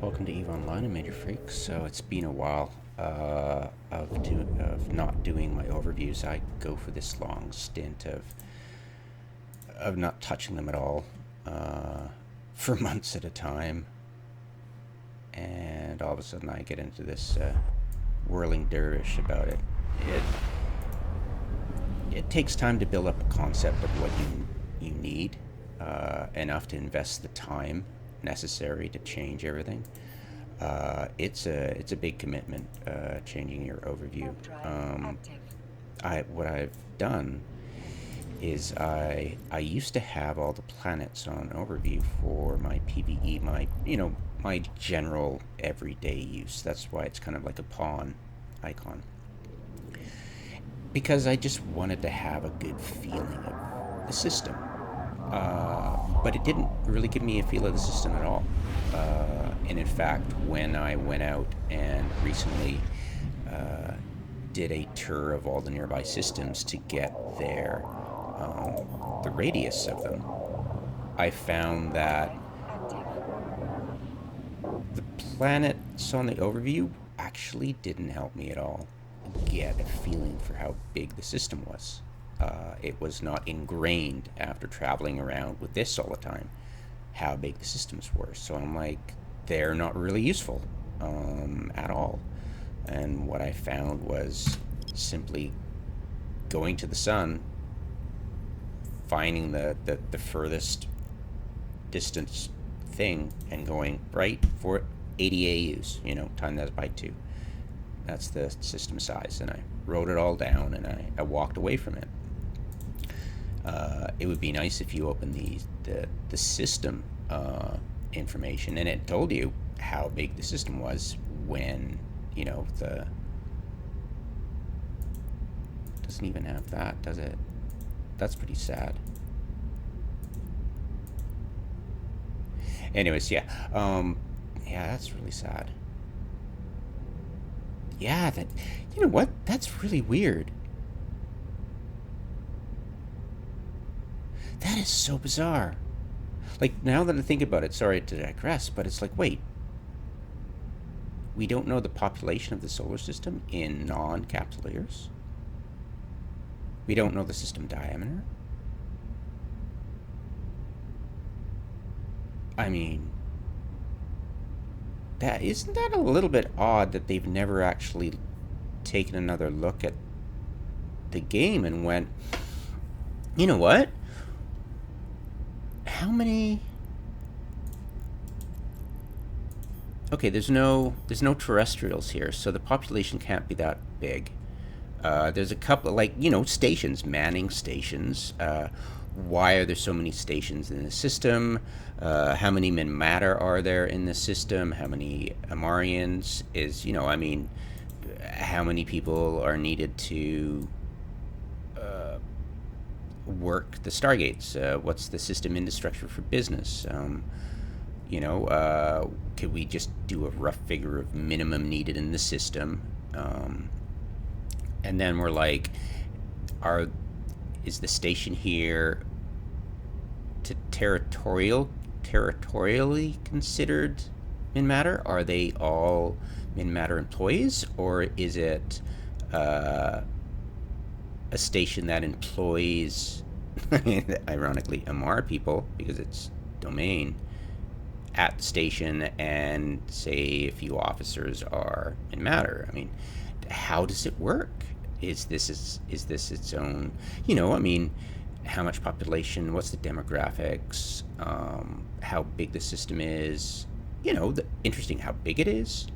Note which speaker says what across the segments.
Speaker 1: Welcome to EVE Online. I'm Major Freak. So it's been a while of not doing my overviews. I go for this long stint of not touching them at all for months at a time, and all of a sudden I get into this whirling dervish about it. It it takes time to build up a concept of what you need, enough to invest the time necessary to change everything. It's a big commitment, changing your overview. What I've done is I used to have all the planets on overview for my PvE, my general everyday use. That's why it's kind of like a pawn icon, because I just wanted to have a good feeling of the system. But it didn't really give me a feel of the system at all. And in fact, when I went out and recently did a tour of all the nearby systems to get the radius of them, I found that the planets on the overview actually didn't help me at all get a feeling for how big the system was. It was not ingrained after traveling around with this all the time how big the systems were. So I'm like, they're not really useful at all. And what I found was simply going to the sun, finding the furthest distance thing, and going right for 80 AUs, time that by 2. That's the system size. And I wrote it all down, and I walked away from it. It would be nice if you opened the system information, and it told you how big the system was when, the... Doesn't even have that, does it? That's pretty sad. Anyways, yeah. Yeah, that's really sad. Yeah, you know what? That's really weird. That is so bizarre. Like, now that I think about it, sorry to digress, but it's like, wait, we don't know the population of the solar system in non-capsule years? We don't know the system diameter? I mean, isn't that a little bit odd that they've never actually taken another look at the game and went, you know what? How many... Okay, there's no terrestrials here, so the population can't be that big. There's a couple, like, stations, manning stations. Why are there so many stations in the system? How many min matter are there in the system? How many Amarians is, how many people are needed to work the Stargates? What's the system infrastructure for business? Could we just do a rough figure of minimum needed in the system? And then we're like, is the station here to territorially considered min matter? Are they all min matter employees, or is it a station that employs, ironically, Amar people, because it's domain, at the station, and say a few officers are in matter? I mean, how does it work? Is this its own, how much population, what's the demographics, how big the system is, interesting how big it is,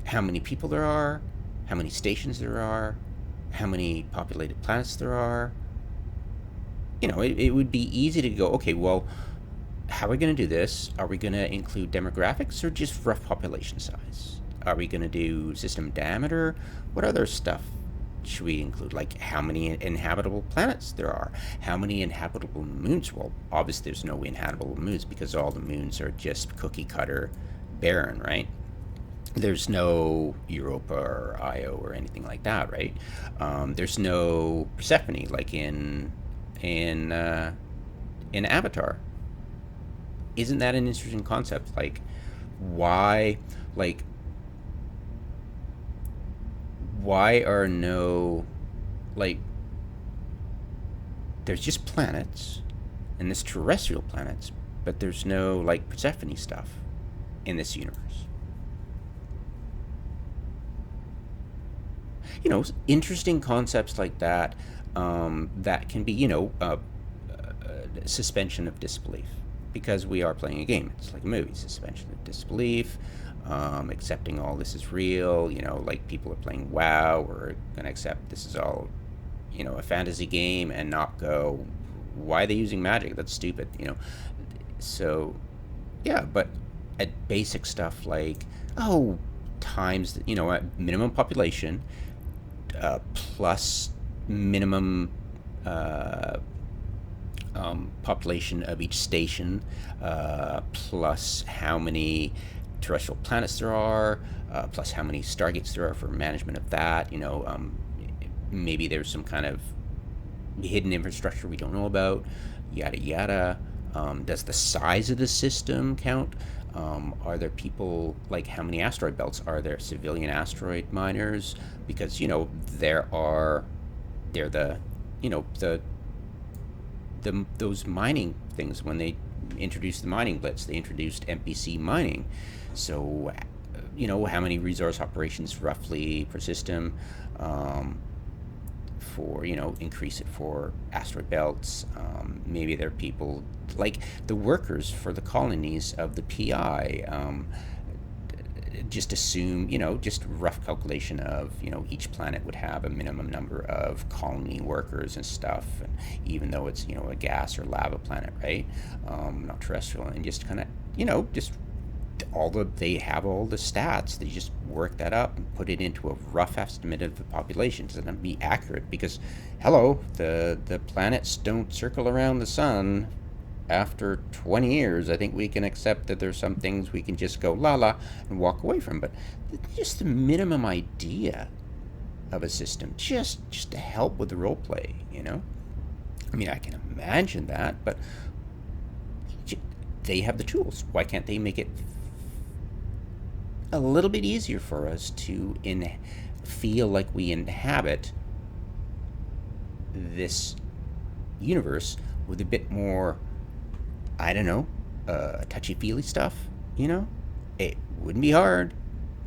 Speaker 1: how many people there are, how many stations there are, how many populated planets there are. It would be easy to go, okay, well, how are we going to do this? Are we going to include demographics or just rough population size? Are we going to do system diameter? What other stuff should we include? Like, how many inhabitable planets there are? How many inhabitable moons? Well, obviously there's no inhabitable moons because all the moons are just cookie cutter barren, right? There's no Europa or Io or anything like that, right? There's no Persephone like in Avatar. Isn't that an interesting concept? Like, why, like, why are no, like, there's just planets, and there's terrestrial planets, but there's no, like, Persephone stuff in this universe. Interesting concepts like that, that can be, suspension of disbelief, because we are playing a game. It's like a movie, suspension of disbelief, accepting all this is real. Like people are playing WoW, we're gonna accept this is all, a fantasy game, and not go, why are they using magic? That's stupid. So yeah, but at basic stuff like, oh, times, at minimum population, plus minimum uh, population of each station, plus how many terrestrial planets there are, plus how many stargates there are for management of that. Maybe there's some kind of hidden infrastructure we don't know about, yada yada. Does the size of the system count? Are there people, like, how many asteroid belts are there? Civilian asteroid miners? Because they're the those mining things. When they introduced the mining blitz, they introduced NPC mining. So, how many resource operations roughly per system? For increase it for asteroid belts. Maybe there are people like the workers for the colonies of the PI. Just assume, just rough calculation of, each planet would have a minimum number of colony workers and stuff, and even though it's, a gas or lava planet, right? Not terrestrial, and just kind of, just they have all the stats. They just work that up and put it into a rough estimate of the population. Doesn't have to be accurate, because hello, the planets don't circle around the sun after 20 years. I think we can accept that there's some things we can just go la la and walk away from, but just the minimum idea of a system, just to help with the role play. I mean, I can imagine that, but they have the tools. Why can't they make it a little bit easier for us to feel like we inhabit this universe with a bit more, I don't know, touchy-feely stuff? It wouldn't be hard,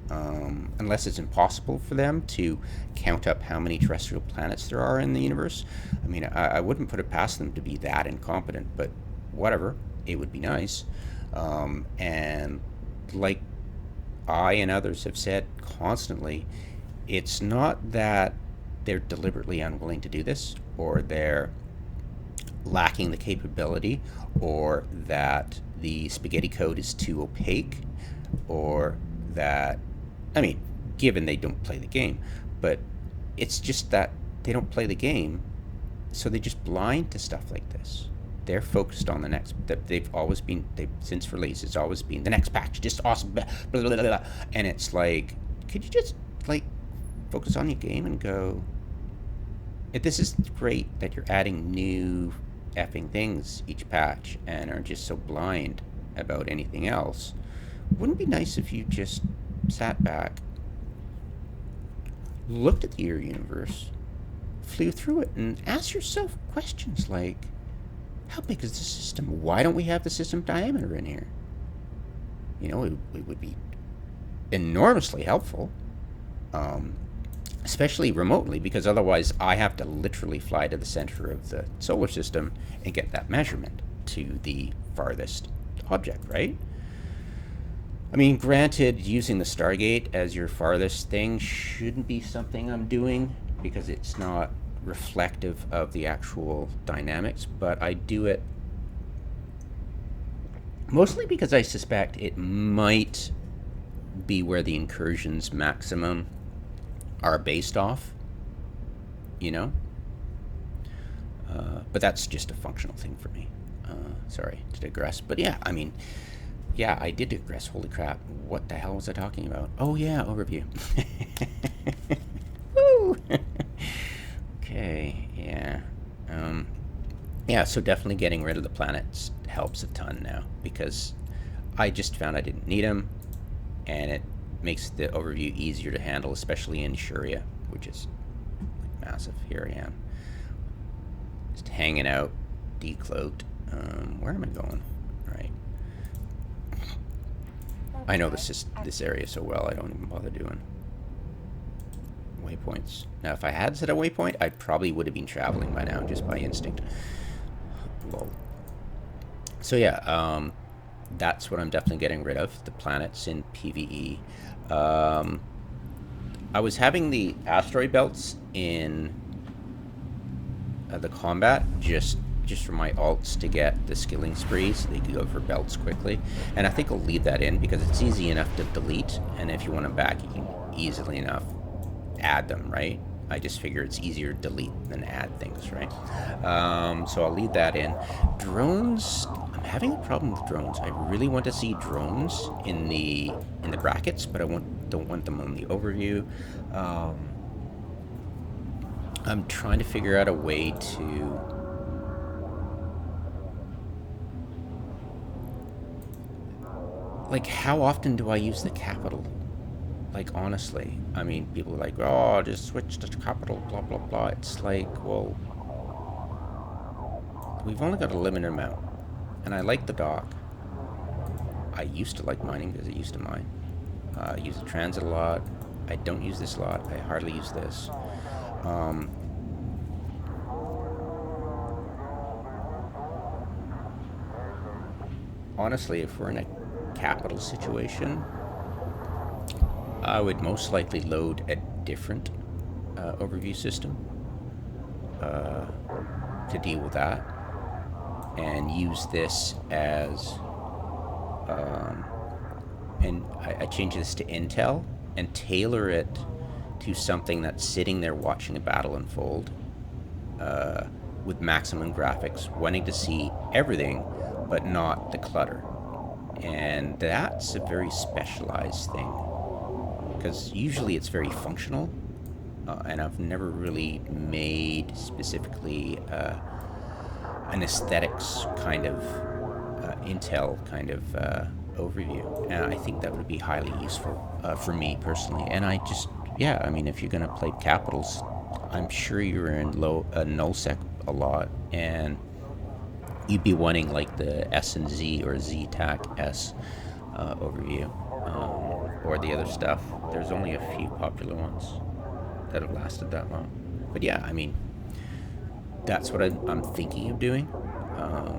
Speaker 1: unless it's impossible for them to count up how many terrestrial planets there are in the universe. I mean, I wouldn't put it past them to be that incompetent, but whatever. It would be nice. And like I and others have said constantly, it's not that they're deliberately unwilling to do this, or they're lacking the capability, or that the spaghetti code is too opaque, or that, I mean, given they don't play the game, but it's just that they don't play the game, so they're just blind to stuff like this. They're focused on the next. They've always been. Since release, it's always been the next patch, just awesome, blah, blah, blah, blah. And it's like, could you just like focus on your game and go? If this is great that you're adding new effing things each patch and are just so blind about anything else. Wouldn't it be nice if you just sat back, looked at your universe, flew through it, and asked yourself questions like, how big is the system? Why don't we have the system diameter in here? It would be enormously helpful, especially remotely, because otherwise I have to literally fly to the center of the solar system and get that measurement to the farthest object, right? I mean, granted, using the Stargate as your farthest thing shouldn't be something I'm doing, because it's not reflective of the actual dynamics, but I do it mostly because I suspect it might be where the incursions maximum are based off, but that's just a functional thing for me. Sorry to digress, but yeah, I mean, yeah, I did digress. Holy crap, what the hell was I talking about? Oh yeah, overview. Woo! Okay, yeah. Yeah, so definitely getting rid of the planets helps a ton now, because I just found I didn't need them. and it makes the overview easier to handle, especially in Sharia, which is like massive. Here I am, just hanging out, decloaked. Where am I going? Right. I know this area so well, I don't even bother doing waypoints. Now, if I had set a waypoint, I probably would have been traveling by now, just by instinct. Lol. So yeah, that's what I'm definitely getting rid of, the planets in PvE. I was having the asteroid belts in the combat just for my alts to get the skilling spree so they could go for belts quickly. And I think I'll leave that in because it's easy enough to delete, and if you want them back, you can easily enough add them, right? I just figure it's easier to delete than add things, right? So I'll leave that in. Drones, I'm having a problem with drones. I really want to see drones in the brackets, but I don't want them on the overview. I'm trying to figure out a way to like, how often do I use the capital? Like, honestly, I mean, people are like, oh, just switch to capital, blah, blah, blah. It's like, well, we've only got a limited amount. And I like the dock. I used to like mining because I used to mine. I use the transit a lot. I don't use this a lot. I hardly use this. Honestly, if we're in a capital situation, I would most likely load a different overview system to deal with that, and use this as and I change this to Intel and tailor it to something that's sitting there watching a battle unfold with maximum graphics, wanting to see everything but not the clutter. And that's a very specialized thing, because usually it's very functional, and I've never really made specifically an aesthetics kind of Intel kind of overview, and I think that would be highly useful for me personally. And I just, yeah, I mean, if you're gonna play capitals, I'm sure you're in nullsec a lot, and you'd be wanting like the S and Z or ZTAC S overview, or the other stuff. There's only a few popular ones that have lasted that long. But yeah, I mean, that's what I'm thinking of doing.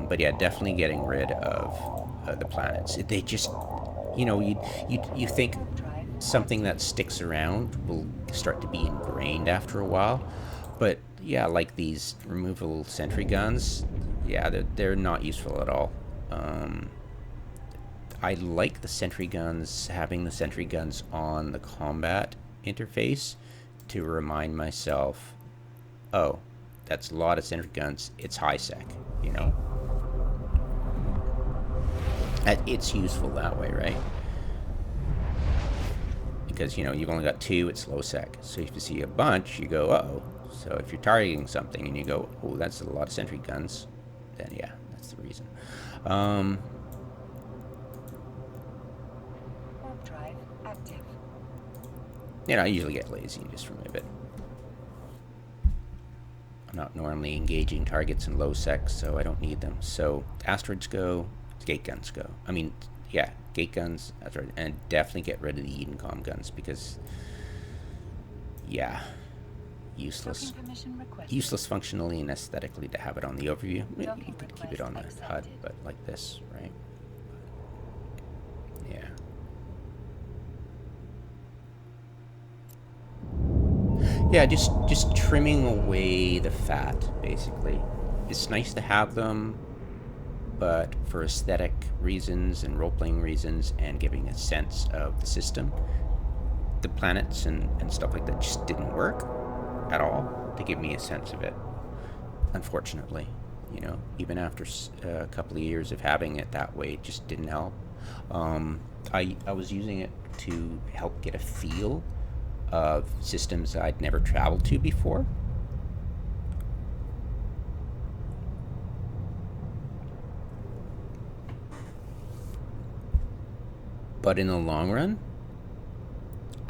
Speaker 1: But yeah, definitely getting rid of the planets. They just, you know, you think something that sticks around will start to be ingrained after a while. But yeah, like these removable sentry guns, yeah, they're not useful at all. I like the sentry guns, having the sentry guns on the combat interface to remind myself, oh, that's a lot of sentry guns, it's high sec, you know? It's useful that way, right? Because, you know, you've only got 2, it's low sec. So if you see a bunch, you go, uh-oh. So if you're targeting something and you go, oh, that's a lot of sentry guns, then yeah, that's the reason.
Speaker 2: Drive active.
Speaker 1: You know, I usually get lazy and just remove it. I'm not normally engaging targets in low sec, so I don't need them. So asteroids go, gate guns go. I mean, yeah, gate guns, asteroid, and definitely get rid of the Edencom guns because, yeah, useless. Useless functionally and aesthetically to have it on the overview. Maybe you could keep it on the HUD, but like this, right? Yeah. Yeah, just trimming away the fat, basically. It's nice to have them, but for aesthetic reasons and role-playing reasons and giving a sense of the system, the planets and stuff like that just didn't work at all to give me a sense of it, unfortunately. You know, even after a couple of years of having it that way, it just didn't help. I was using it to help get a feel of systems I'd never traveled to before. But in the long run,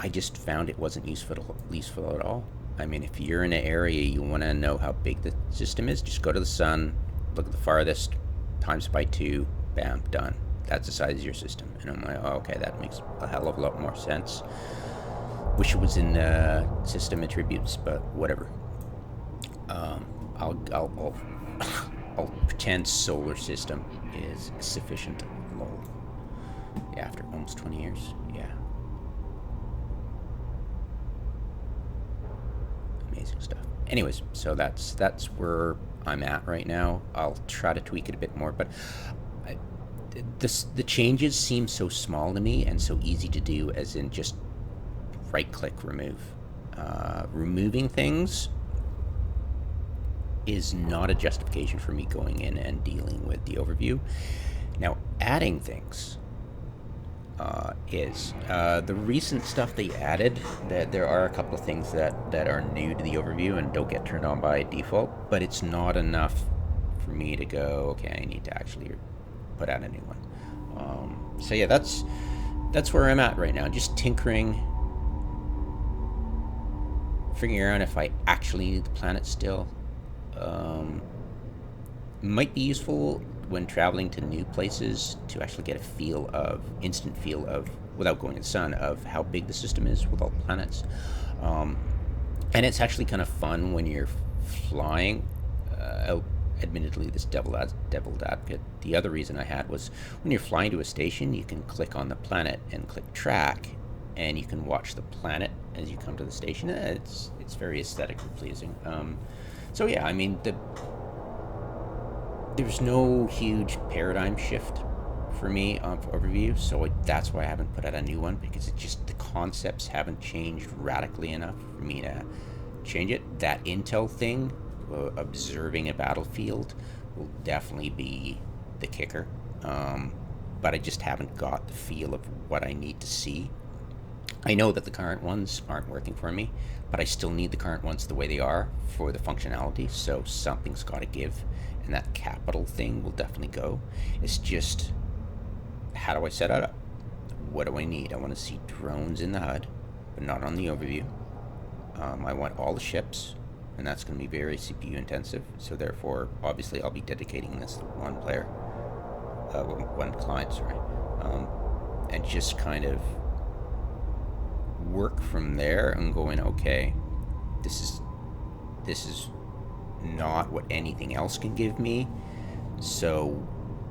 Speaker 1: I just found it wasn't useful at all. I mean, if you're in an area you want to know how big the system is, just go to the sun, look at the farthest, times by 2, bam, done. That's the size of your system. And I'm like, oh, okay, that makes a hell of a lot more sense. Wish it was in system attributes, but whatever. I'll I'll pretend solar system is sufficient. Lol. Yeah, after almost 20 years. Yeah. Amazing stuff. Anyways, so that's where I'm at right now. I'll try to tweak it a bit more, but the changes seem so small to me and so easy to do, as in just right-click remove. Removing things is not a justification for me going in and dealing with the overview. Now, adding things is the recent stuff they added. That there are a couple of things that are new to the overview and don't get turned on by default, but it's not enough for me to go, okay, I need to actually put out a new one. So yeah, that's where I'm at right now, just tinkering, figuring out if I actually need the planet still. Might be useful when traveling to new places to actually get a instant feel of, without going to the sun, of how big the system is with all the planets. And it's actually kind of fun when you're flying out. Admittedly, this deviled advocate. The other reason I had was when you're flying to a station, you can click on the planet and click track, and you can watch the planet as you come to the station. It's very aesthetically pleasing. So yeah, I mean, there's no huge paradigm shift for me of overview, so that's why I haven't put out a new one, because it just, the concepts haven't changed radically enough for me to change it. That intel thing, observing a battlefield, will definitely be the kicker, but I just haven't got the feel of what I need to see. I know that the current ones aren't working for me, but I still need the current ones the way they are for the functionality, so something's got to give, and that capital thing will definitely go. It's just, how do I set it up? What do I need? I want to see drones in the HUD, but not on the overview. I want all the ships, and that's going to be very CPU intensive, so therefore, obviously, I'll be dedicating this to one client, sorry, and just kind of work from there and going, okay, this is not what anything else can give me, so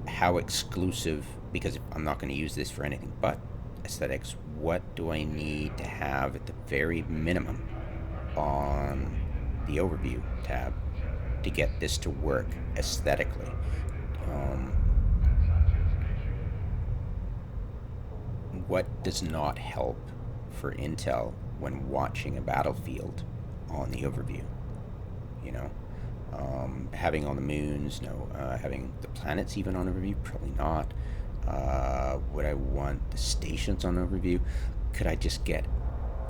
Speaker 1: how exclusive, because I'm not going to use this for anything but aesthetics, what do I need to have at the very minimum on the overview tab to get this to work aesthetically? What does not help for intel when watching a battlefield on the overview? You know, having all the moons, no. Having the planets even on overview, probably not. Would I want the stations on overview? Could I just get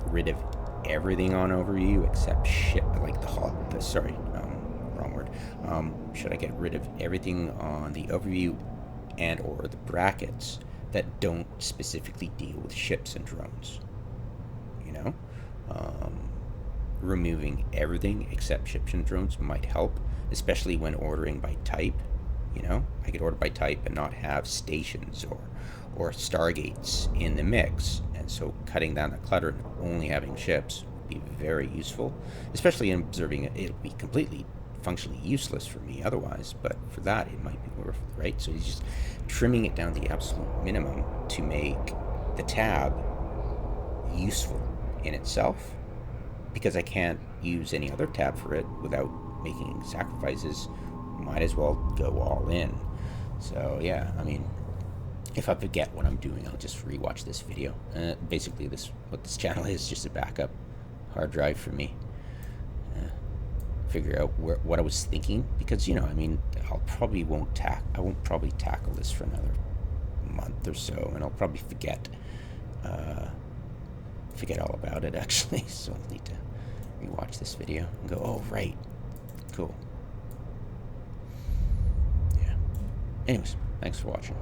Speaker 1: rid of everything on overview except ship, like wrong word. Should I get rid of everything on the overview and or the brackets that don't specifically deal with ships and drones? You know, removing everything except ships and drones might help, especially when ordering by type. You know, I could order by type and not have stations or stargates in the mix, and so cutting down the clutter and only having ships would be very useful, especially in observing it. It'll be completely functionally useless for me otherwise, but for that it might be worth it, right? So he's just trimming it down to the absolute minimum to make the tab useful in itself, because I can't use any other tab for it without making sacrifices. Might as well go all in. So yeah, I mean, if I forget what I'm doing, I'll just rewatch this video. Basically, what this channel is, just a backup hard drive for me. Figure out what I was thinking, because, you know, I mean, I won't probably tackle this for another month or so, and I'll probably forget all about it, actually. So I'll need to rewatch this video and go, oh right, cool. Yeah. Anyways, thanks for watching.